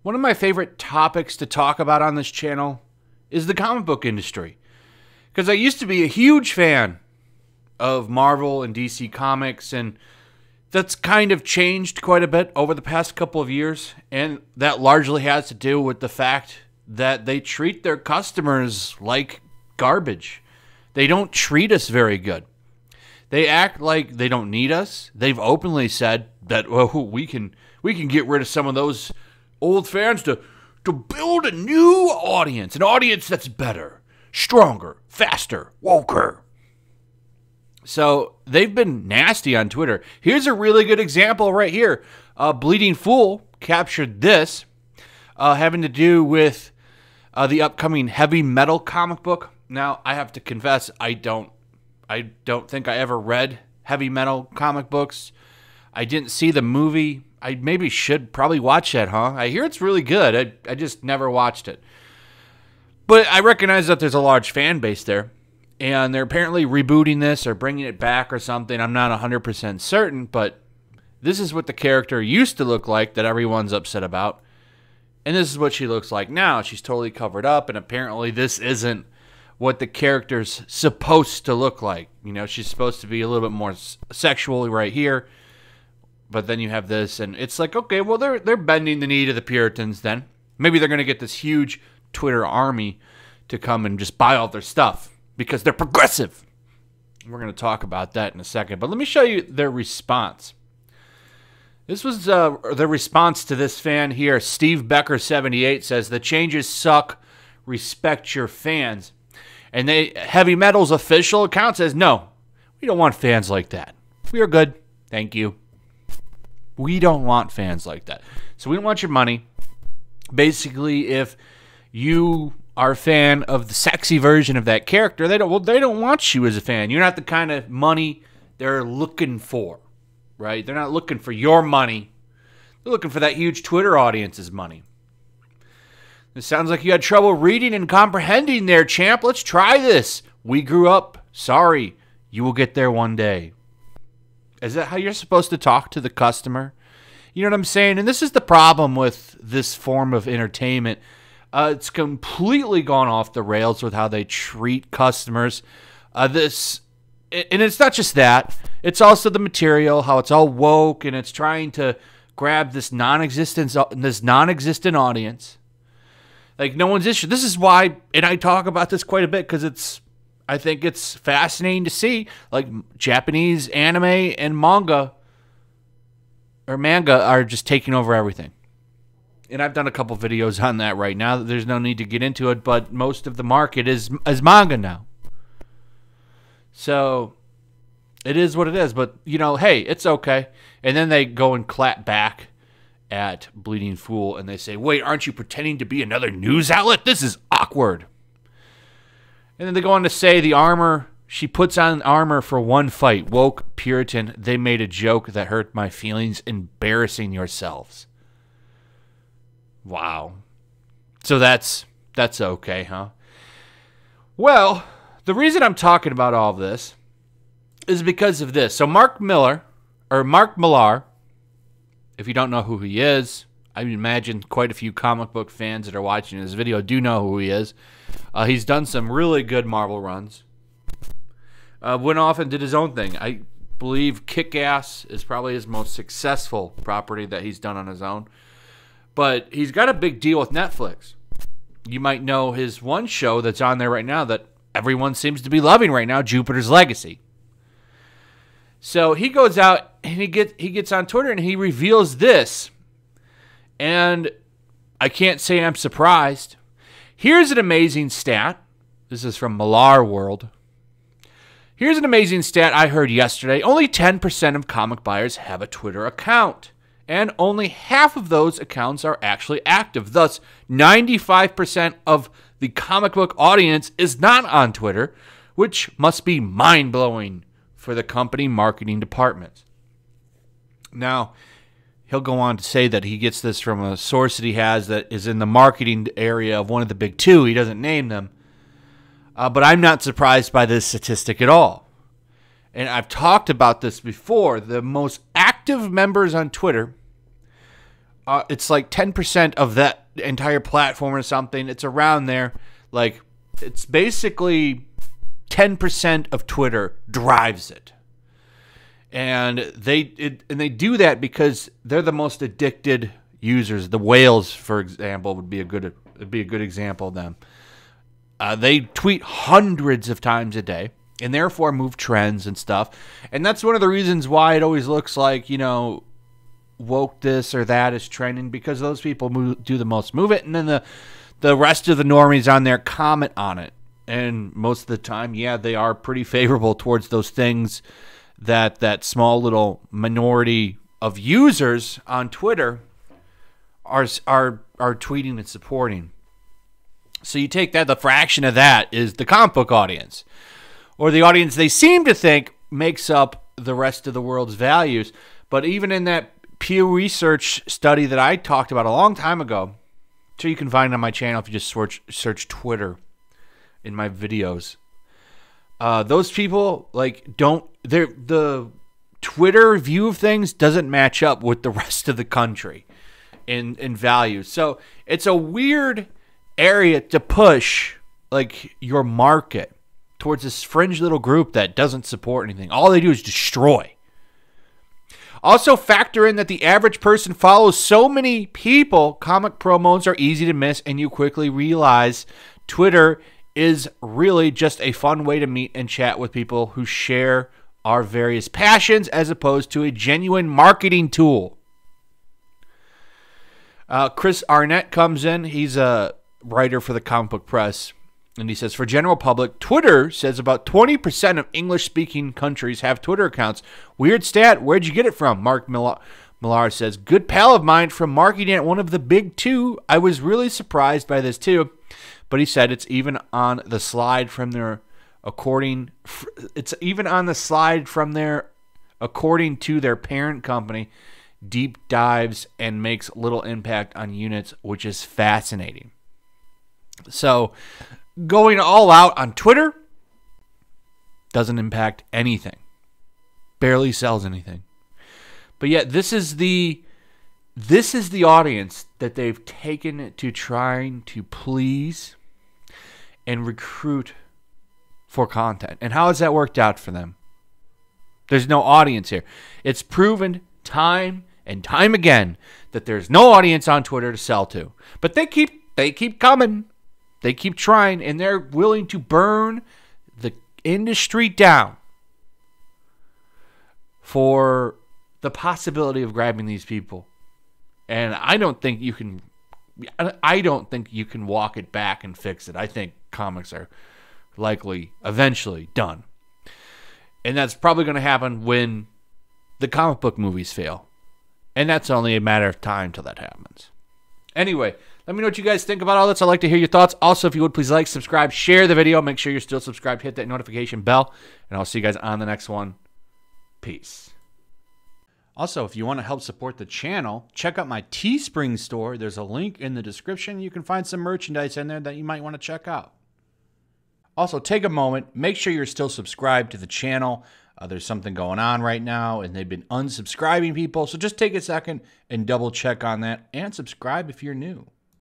One of my favorite topics to talk about on this channel is the comic book industry. Because I used to be a huge fan of Marvel and DC Comics, and that's kind of changed quite a bit over the past couple of years. And that largely has to do with the fact that they treat their customers like garbage. They don't treat us very good. They act like they don't need us. They've openly said that, well, we can get rid of some of those old fans to build a new audience, an audience that's better, stronger, faster, woker. So they've been nasty on Twitter. Here's a really good example right here. Bleeding Fool captured this, having to do with the upcoming Heavy Metal comic book. Now, I have to confess, I don't think I ever read Heavy Metal comic books. I didn't see the movie. I maybe should probably watch that, huh? I hear it's really good. I just never watched it. But I recognize that there's a large fan base there. And they're apparently rebooting this or bringing it back or something. I'm not 100% certain, but this is what the character used to look like that everyone's upset about. And this is what she looks like now. She's totally covered up, and apparently this isn't what the character's supposed to look like. You know, she's supposed to be a little bit more sexual right here. But then you have this, and it's like, okay, well, they're bending the knee to the Puritans then. Maybe they're going to get this huge Twitter army to come and just buy all their stuff because they're progressive. We're going to talk about that in a second. But let me show you their response. This was the response to this fan here. Steve Becker78 says, the changes suck. Respect your fans. And Heavy Metal's official account says, no, we don't want fans like that. We are good. Thank you. We don't want fans like that. So we don't want your money. Basically, if you are a fan of the sexy version of that character, they don't want you as a fan. You're not the kind of money they're looking for, right? They're not looking for your money. They're looking for that huge Twitter audience's money. It sounds like you had trouble reading and comprehending there, champ. Let's try this. We grew up. Sorry. You will get there one day. Is that how you're supposed to talk to the customer? You know what I'm saying? And this is the problem with this form of entertainment. It's completely gone off the rails with how they treat customers. And it's not just that. It's also the material, how it's all woke, and it's trying to grab this non-existent audience. Like, no one's issue. This is why, and I talk about this quite a bit because I think it's fascinating to see, like, Japanese anime and manga are just taking over everything. And I've done a couple videos on that right now. There's no need to get into it, but most of the market is manga now. So it is what it is. But, you know, hey, it's okay. And then they go and clap back at Bleeding Fool, and they say, wait, aren't you pretending to be another news outlet? This is awkward. And then they go on to say the armor, she puts on armor for one fight. Woke Puritan, they made a joke that hurt my feelings. Embarrassing yourselves. Wow. So that's okay, huh? Well, the reason I'm talking about all of this is because of this. So Mark Millar, if you don't know who he is, I imagine quite a few comic book fans that are watching this video do know who he is. He's done some really good Marvel runs. Went off and did his own thing. I believe Kick-Ass is probably his most successful property that he's done on his own. But he's got a big deal with Netflix. You might know his one show that's on there right now that everyone seems to be loving right now, Jupiter's Legacy. So he goes out and he gets on Twitter and he reveals this. And I can't say I'm surprised. Here's an amazing stat. This is from Millar World. Here's an amazing stat I heard yesterday. Only 10% of comic buyers have a Twitter account. And only half of those accounts are actually active. Thus, 95% of the comic book audience is not on Twitter, which must be mind-blowing for the company marketing department. Now, he'll go on to say that he gets this from a source that he has that is in the marketing area of one of the big two. He doesn't name them. But I'm not surprised by this statistic at all. And I've talked about this before. The most active members on Twitter it's like 10% of that entire platform or something. It's around there. Like, it's basically 10% of Twitter drives it. And they do that because they're the most addicted users. The whales, for example, would be a good example of them. They tweet hundreds of times a day, and therefore move trends and stuff. And that's one of the reasons why it always looks like, you know, woke this or that is trending, because those people do the most move it, and then the rest of the normies on there comment on it. And most of the time, yeah, they are pretty favorable towards those things that small little minority of users on Twitter are tweeting and supporting. So you take that, the fraction of that is the comic book audience, or the audience they seem to think makes up the rest of the world's values. But even in that Pew Research study that I talked about a long time ago, so you can find on my channel if you just search Twitter in my videos, those people the Twitter view of things doesn't match up with the rest of the country in values. So it's a weird area to push like your market towards this fringe little group that doesn't support anything. All they do is destroy. Also factor in that the average person follows so many people, comic promos are easy to miss, and you quickly realize Twitter is really just a fun way to meet and chat with people who share our various passions, as opposed to a genuine marketing tool. Chris Arnett comes in. He's a writer for the Comic Book Press, and he says, for general public, Twitter says about 20% of English-speaking countries have Twitter accounts. Weird stat. Where'd you get it from? Mark Millar says, good pal of mine from marketing at one of the big two. I was really surprised by this too. But he said it's even on the slide from their according to their parent company, deep dives and makes little impact on units, which is fascinating. So going all out on Twitter doesn't impact anything. Barely sells anything. But yet this is the audience that they've taken to trying to please and recruit for content. And how has that worked out for them? There's no audience here. It's proven time and time again that there's no audience on Twitter to sell to. But they keep coming. They keep trying, and they're willing to burn the industry down for the possibility of grabbing these people. And I don't think you can walk it back and fix it. I think comics are likely eventually done. And that's probably going to happen when the comic book movies fail. And that's only a matter of time till that happens. Anyway, let me know what you guys think about all this. I'd like to hear your thoughts. Also, if you would, please like, subscribe, share the video. Make sure you're still subscribed. Hit that notification bell. And I'll see you guys on the next one. Peace. Also, if you want to help support the channel, check out my Teespring store. There's a link in the description. You can find some merchandise in there that you might want to check out. Also, take a moment. Make sure you're still subscribed to the channel. There's something going on right now, and they've been unsubscribing people. So just take a second and double check on that, and subscribe if you're new.